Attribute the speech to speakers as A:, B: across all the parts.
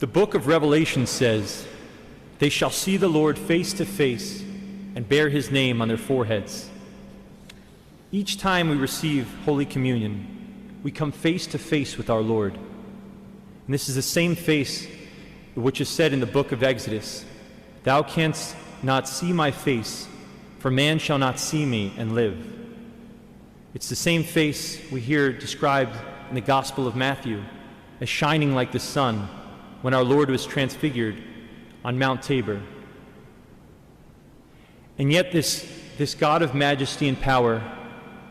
A: The book of Revelation says, "They shall see the Lord face to face and bear his name on their foreheads." Each time we receive Holy Communion, we come face to face with our Lord. And this is the same face which is said in the book of Exodus, "Thou canst not see my face, for man shall not see me and live." It's the same face we hear described in the Gospel of Matthew as shining like the sun when our Lord was transfigured on Mount Tabor. And yet this God of majesty and power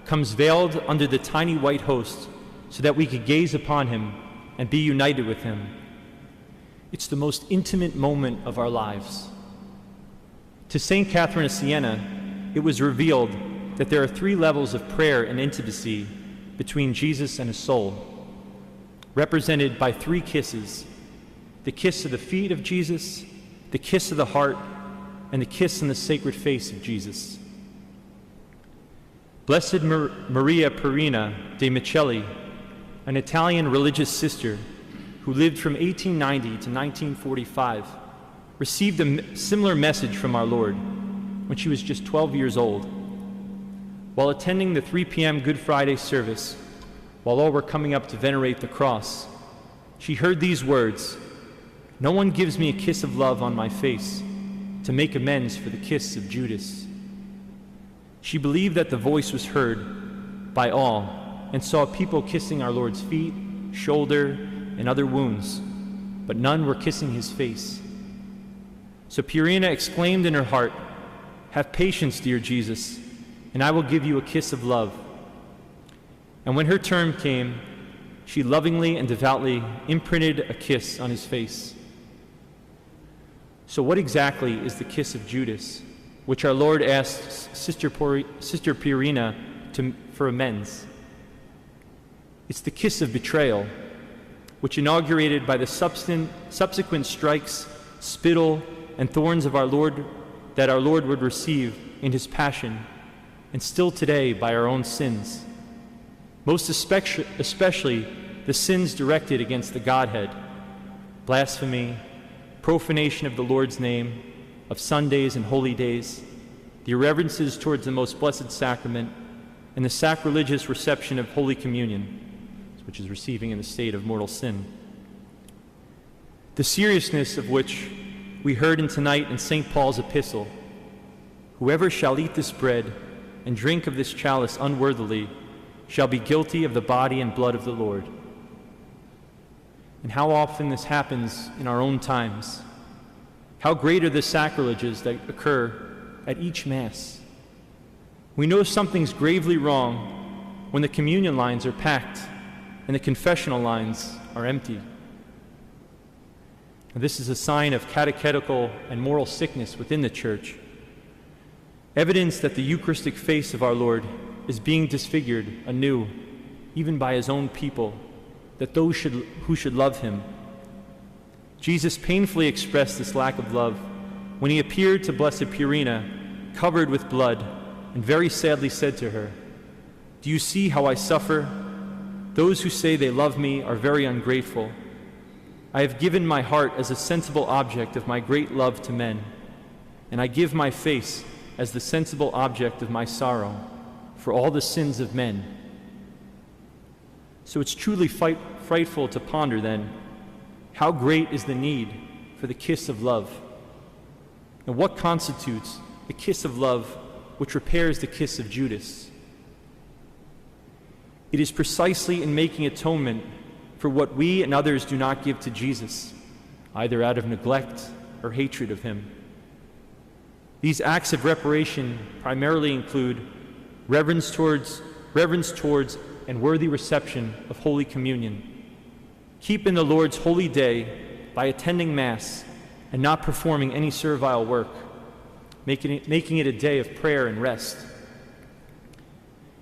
A: comes veiled under the tiny white host so that we could gaze upon him and be united with him. It's the most intimate moment of our lives. To St. Catherine of Siena, it was revealed that there are 3 levels of prayer and intimacy between Jesus and his soul, represented by 3 kisses: the kiss of the feet of Jesus, the kiss of the heart, and the kiss on the sacred face of Jesus. Blessed Maria Perina de Micheli, an Italian religious sister who lived from 1890 to 1945, received a similar message from our Lord when she was just 12 years old. While attending the 3 p.m. Good Friday service, while all were coming up to venerate the cross, she heard these words, "No one gives me a kiss of love on my face to make amends for the kiss of Judas." She believed that the voice was heard by all and saw people kissing our Lord's feet, shoulder, and other wounds, but none were kissing his face. So Purina exclaimed in her heart, "Have patience, dear Jesus, and I will give you a kiss of love." And when her turn came, she lovingly and devoutly imprinted a kiss on his face. So what exactly is the kiss of Judas, which our Lord asked Sister Purina for amends? It's the kiss of betrayal, which inaugurated by the subsequent strikes, spittle, and thorns of our Lord that our Lord would receive in his passion, and still today by our own sins, most especially the sins directed against the Godhead: blasphemy, profanation of the Lord's name, of Sundays and holy days, the irreverences towards the most blessed sacrament, and the sacrilegious reception of Holy Communion, which is receiving in the state of mortal sin. The seriousness of which we heard tonight in St. Paul's epistle: "Whoever shall eat this bread and drink of this chalice unworthily shall be guilty of the body and blood of the Lord." And how often this happens in our own times. How great are the sacrileges that occur at each Mass. We know something's gravely wrong when the communion lines are packed and the confessional lines are empty. This is a sign of catechetical and moral sickness within the Church, evidence that the Eucharistic face of our Lord is being disfigured anew, even by his own people, that those who should love him. Jesus painfully expressed this lack of love when he appeared to Blessed Purina, covered with blood, and very sadly said to her, "Do you see how I suffer? Those who say they love me are very ungrateful. I have given my heart as a sensible object of my great love to men, and I give my face as the sensible object of my sorrow for all the sins of men." So it's truly frightful to ponder then, how great is the need for the kiss of love? And what constitutes the kiss of love which repairs the kiss of Judas? It is precisely in making atonement for what we and others do not give to Jesus, either out of neglect or hatred of him. These acts of reparation primarily include reverence towards and worthy reception of Holy Communion, keeping the Lord's holy day by attending Mass and not performing any servile work, making it a day of prayer and rest.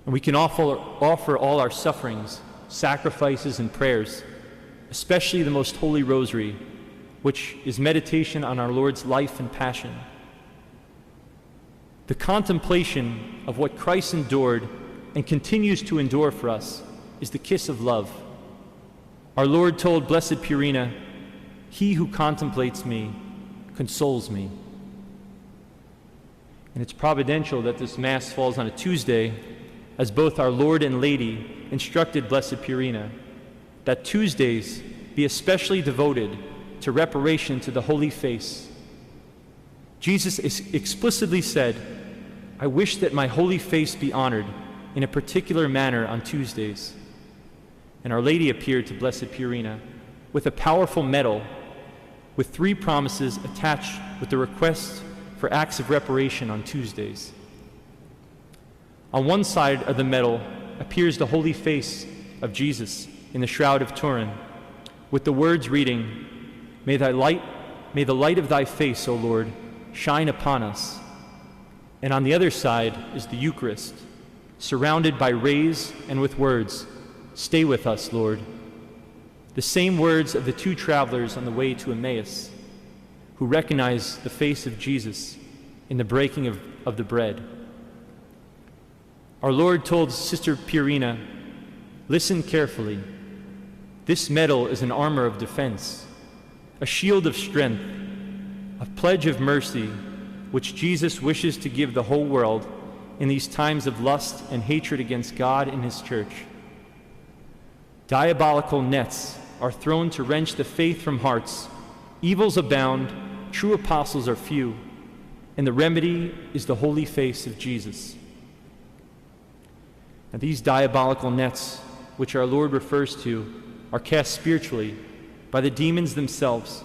A: And we can offer all our sufferings, sacrifices, and prayers, especially the Most Holy Rosary, which is meditation on our Lord's life and passion. The contemplation of what Christ endured and continues to endure for us is the kiss of love. Our Lord told Blessed Purina, He who contemplates me consoles me. And it's providential that this Mass falls on a Tuesday, as both our Lord and Lady instructed Blessed Purina, that Tuesdays be especially devoted to reparation to the Holy Face. Jesus explicitly said, "I wish that my holy face be honored in a particular manner on Tuesdays." And Our Lady appeared to Blessed Purina with a powerful medal with 3 promises attached with the request for acts of reparation on Tuesdays. On one side of the medal appears the holy face of Jesus in the Shroud of Turin, with the words reading, may the light of thy face, O Lord, shine upon us." And on the other side is the Eucharist, surrounded by rays and with words, "Stay with us, Lord." The same words of the 2 travelers on the way to Emmaus, who recognized the face of Jesus in the breaking of the bread. Our Lord told Sister Purina, "Listen carefully. This medal is an armor of defense, a shield of strength, a pledge of mercy, which Jesus wishes to give the whole world in these times of lust and hatred against God and His Church. Diabolical nets are thrown to wrench the faith from hearts. Evils abound, true apostles are few, and the remedy is the holy face of Jesus." Now, these diabolical nets, which our Lord refers to, are cast spiritually by the demons themselves,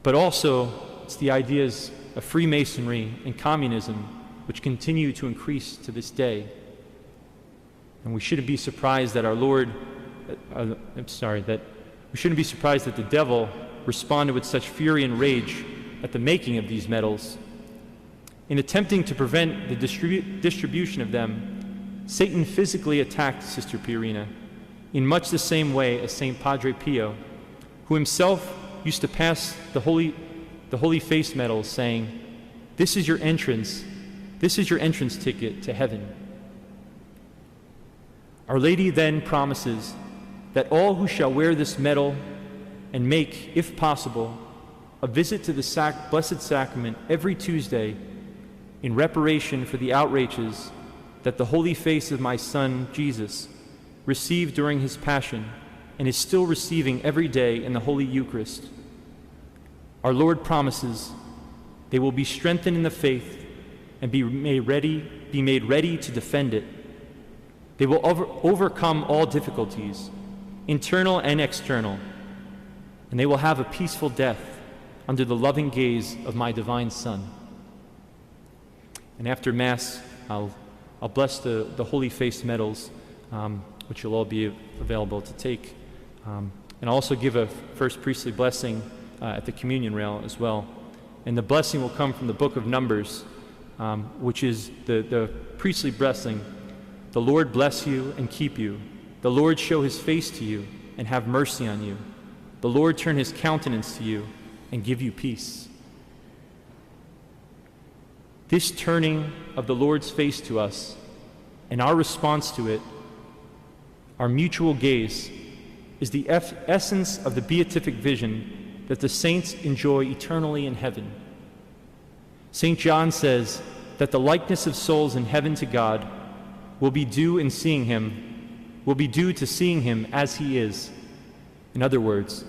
A: but also it's the ideas of Freemasonry and communism, which continue to increase to this day. And we shouldn't be surprised that we shouldn't be surprised that the devil responded with such fury and rage at the making of these medals. In attempting to prevent the distribution of them, Satan physically attacked Sister Purina in much the same way as St. Padre Pio, who himself used to pass the holy face medals, saying, this is your entrance ticket to heaven." Our Lady then promises that all who shall wear this medal and make, if possible, a visit to the Blessed Sacrament every Tuesday in reparation for the outrages that the holy face of my Son, Jesus, received during His Passion and is still receiving every day in the Holy Eucharist. Our Lord promises they will be strengthened in the faith and be made ready to defend it. They will overcome all difficulties, internal and external, and they will have a peaceful death under the loving gaze of my divine Son. And after Mass, I'll bless the Holy Face medals, which will all be available to take, and I'll also give a first priestly blessing at the communion rail as well. And the blessing will come from the book of Numbers, which is the priestly blessing. The Lord bless you and keep you. The Lord show His face to you and have mercy on you. The Lord turn His countenance to you and give you peace. This turning of the Lord's face to us and our response to it, our mutual gaze, is the essence of the beatific vision that the saints enjoy eternally in heaven. St. John says that the likeness of souls in heaven to God will be due to seeing Him as He is. In other words,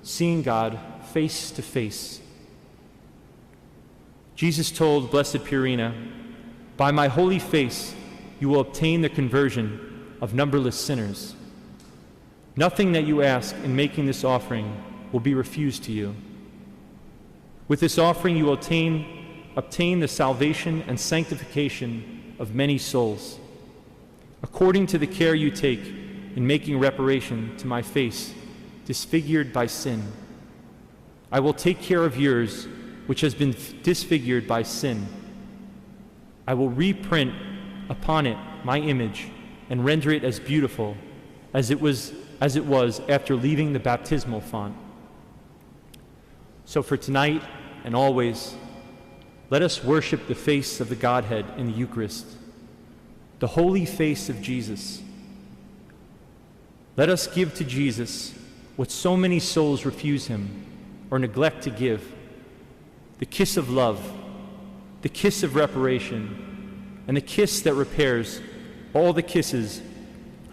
A: seeing God face to face. Jesus told Blessed Purina, "By my holy face you will obtain the conversion of numberless sinners. Nothing that you ask in making this offering will be refused to you. With this offering you will obtain the salvation and sanctification of many souls. According to the care you take in making reparation to my face, disfigured by sin, I will take care of yours, which has been disfigured by sin. I will reprint upon it my image and render it as beautiful as it was after leaving the baptismal font." So for tonight and always, let us worship the face of the Godhead in the Eucharist, the holy face of Jesus. Let us give to Jesus what so many souls refuse him or neglect to give, the kiss of love, the kiss of reparation, and the kiss that repairs all the kisses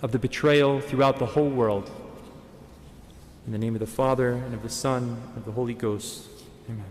A: of the betrayal throughout the whole world. In the name of the Father, and of the Son, and of the Holy Ghost. Amen.